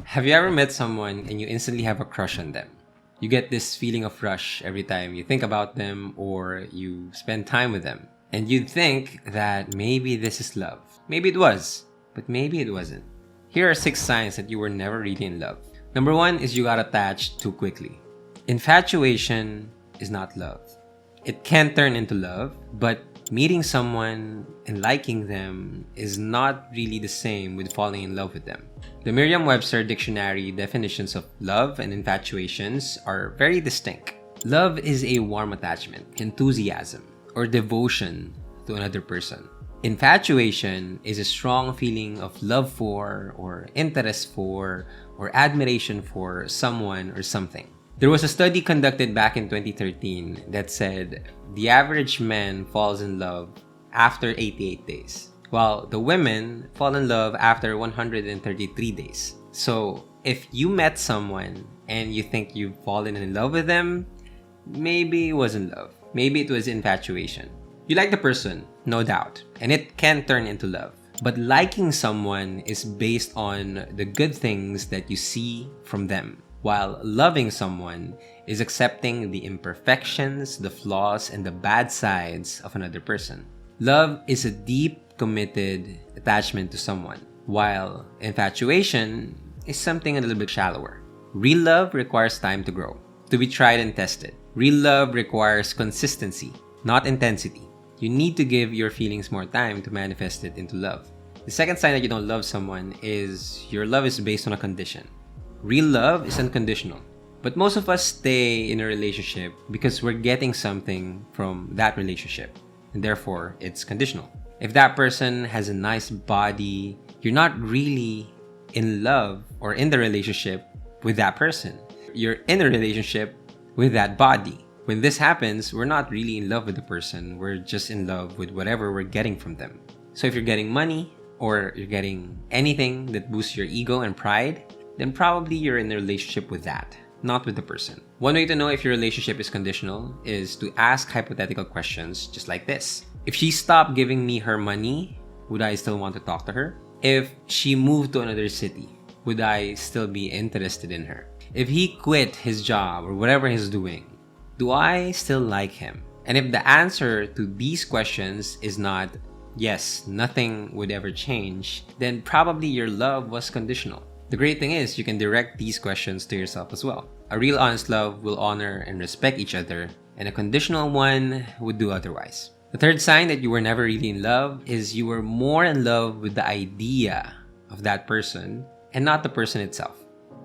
Have you ever met someone and you instantly have a crush on them? You get this feeling of rush every time you think about them or you spend time with them. And you'd think that maybe this is love. Maybe it was, but maybe it wasn't. Here are 6 signs that you were never really in love. Number 1 is you got attached too quickly. Infatuation is not love. It can turn into love, but meeting someone and liking them is not really the same with falling in love with them. The Merriam-Webster dictionary definitions of love and infatuations are very distinct. Love is a warm attachment, enthusiasm, or devotion to another person. Infatuation is a strong feeling of love for, or interest for, or admiration for someone or something. There was a study conducted back in 2013 that said the average man falls in love after 88 days, while the women fall in love after 133 days. So if you met someone and you think you've fallen in love with them, maybe it wasn't love. Maybe it was infatuation. You like the person, no doubt, and it can turn into love. But liking someone is based on the good things that you see from them, while loving someone is accepting the imperfections, the flaws, and the bad sides of another person. Love is a deep, committed attachment to someone, while infatuation is something a little bit shallower. Real love requires time to grow, to be tried and tested. Real love requires consistency, not intensity. You need to give your feelings more time to manifest it into love. The second sign that you don't love someone is your love is based on a condition. Real love is unconditional. But most of us stay in a relationship because we're getting something from that relationship, and therefore it's conditional. If that person has a nice body, you're not really in love or in the relationship with that person. You're in a relationship with that body. When this happens, we're not really in love with the person. We're just in love with whatever we're getting from them. So if you're getting money or you're getting anything that boosts your ego and pride, then probably you're in a relationship with that, not with the person. One way to know if your relationship is conditional is to ask hypothetical questions just like this. If she stopped giving me her money, would I still want to talk to her? If she moved to another city, would I still be interested in her? If he quit his job or whatever he's doing, do I still like him? And if the answer to these questions is not yes, nothing would ever change, then probably your love was conditional. The great thing is you can direct these questions to yourself as well. A real honest love will honor and respect each other, and a conditional one would do otherwise. The third sign that you were never really in love is you were more in love with the idea of that person and not the person itself.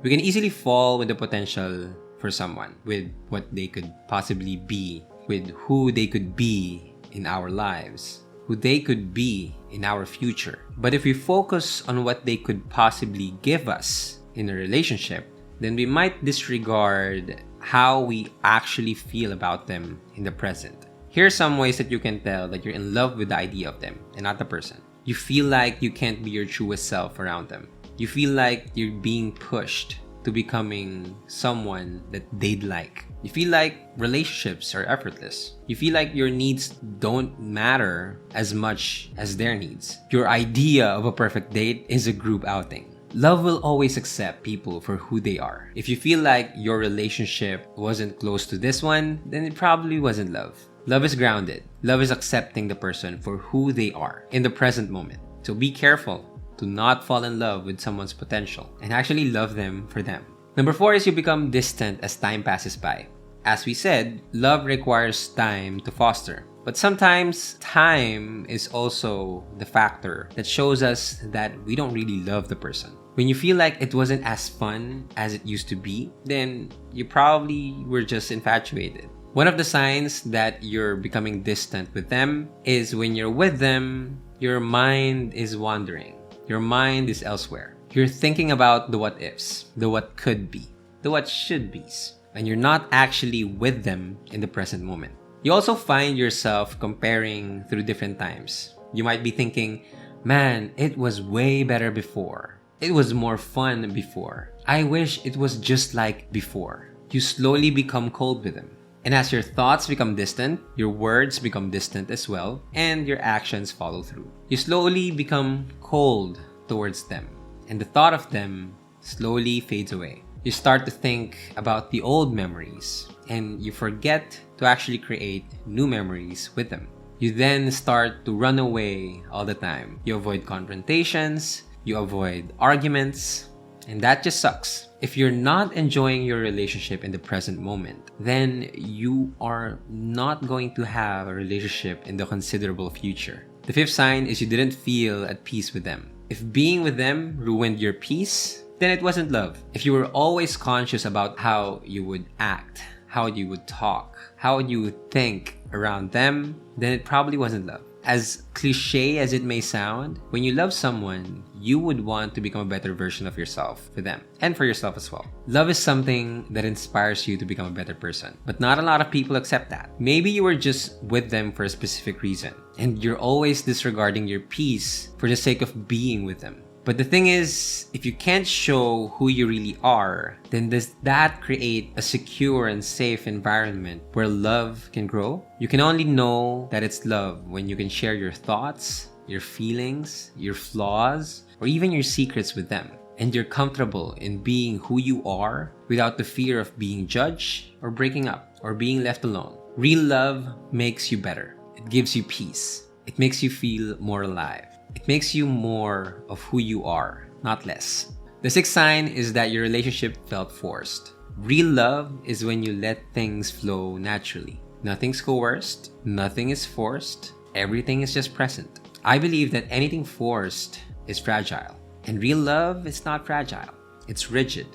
We can easily fall with the potential for someone, with what they could possibly be, with who they could be in our lives, who they could be in our future. But if we focus on what they could possibly give us in a relationship, then we might disregard how we actually feel about them in the present. Here are some ways that you can tell that you're in love with the idea of them and not the person. You feel like you can't be your truest self around them. You feel like you're being pushed to becoming someone that they'd like. You feel like relationships are effortless. You feel like your needs don't matter as much as their needs. Your idea of a perfect date is a group outing. Love will always accept people for who they are. If you feel like your relationship wasn't close to this one, then it probably wasn't love. Love is grounded. Love is accepting the person for who they are in the present moment. So be careful to not fall in love with someone's potential and actually love them for them. Number 4 is you become distant as time passes by. As we said, love requires time to foster. But sometimes time is also the factor that shows us that we don't really love the person. When you feel like it wasn't as fun as it used to be, then you probably were just infatuated. One of the signs that you're becoming distant with them is when you're with them, your mind is wandering. Your mind is elsewhere. You're thinking about the what ifs, the what could be, the what should be's, and you're not actually with them in the present moment. You also find yourself comparing through different times. You might be thinking, man, it was way better before. It was more fun before. I wish it was just like before. You slowly become cold with them. And as your thoughts become distant, your words become distant as well, and your actions follow through. You slowly become cold towards them, and the thought of them slowly fades away. You start to think about the old memories and you forget to actually create new memories with them. You then start to run away all the time. You avoid confrontations, you avoid arguments, and that just sucks. If you're not enjoying your relationship in the present moment, then you are not going to have a relationship in the considerable future. The fifth sign is you didn't feel at peace with them. If being with them ruined your peace, then it wasn't love. If you were always conscious about how you would act, how you would talk, how you would think around them, then it probably wasn't love. As cliche as it may sound, when you love someone, you would want to become a better version of yourself for them and for yourself as well. Love is something that inspires you to become a better person, but not a lot of people accept that. Maybe you were just with them for a specific reason and you're always disregarding your peace for the sake of being with them. But the thing is, if you can't show who you really are, then does that create a secure and safe environment where love can grow? You can only know that it's love when you can share your thoughts, your feelings, your flaws, or even your secrets with them. And you're comfortable in being who you are without the fear of being judged or breaking up or being left alone. Real love makes you better. It gives you peace. It makes you feel more alive. It makes you more of who you are, not less. The sixth sign is that your relationship felt forced. Real love is when you let things flow naturally. Nothing's coerced, nothing is forced, everything is just present. I believe that anything forced is fragile. And real love is not fragile. It's rigid,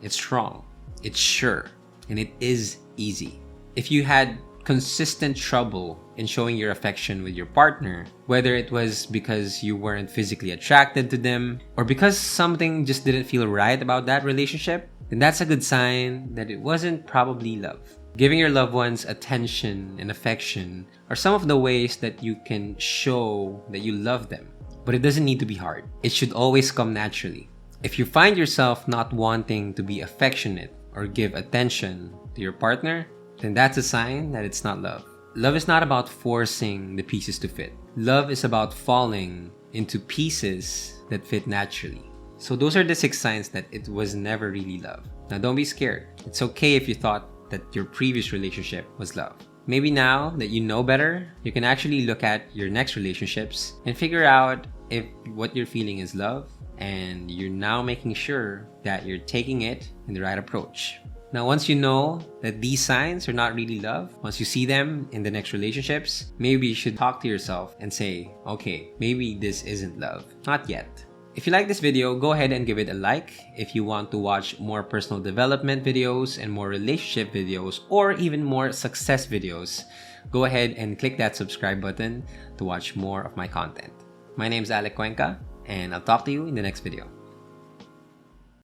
it's strong, it's sure, and it is easy. If you had consistent trouble in showing your affection with your partner, whether it was because you weren't physically attracted to them or because something just didn't feel right about that relationship, then that's a good sign that it wasn't probably love. Giving your loved ones attention and affection are some of the ways that you can show that you love them. But it doesn't need to be hard. It should always come naturally. If you find yourself not wanting to be affectionate or give attention to your partner, then that's a sign that it's not love. Love is not about forcing the pieces to fit. Love is about falling into pieces that fit naturally. So those are the 6 signs that it was never really love. Now don't be scared. It's okay if you thought that your previous relationship was love. Maybe now that you know better, you can actually look at your next relationships and figure out if what you're feeling is love, and you're now making sure that you're taking it in the right approach. Now, once you know that these signs are not really love, once you see them in the next relationships, maybe you should talk to yourself and say, okay, maybe this isn't love. Not yet. If you like this video, go ahead and give it a like. If you want to watch more personal development videos and more relationship videos or even more success videos, go ahead and click that subscribe button to watch more of my content. My name is Alec Cuenca, and I'll talk to you in the next video.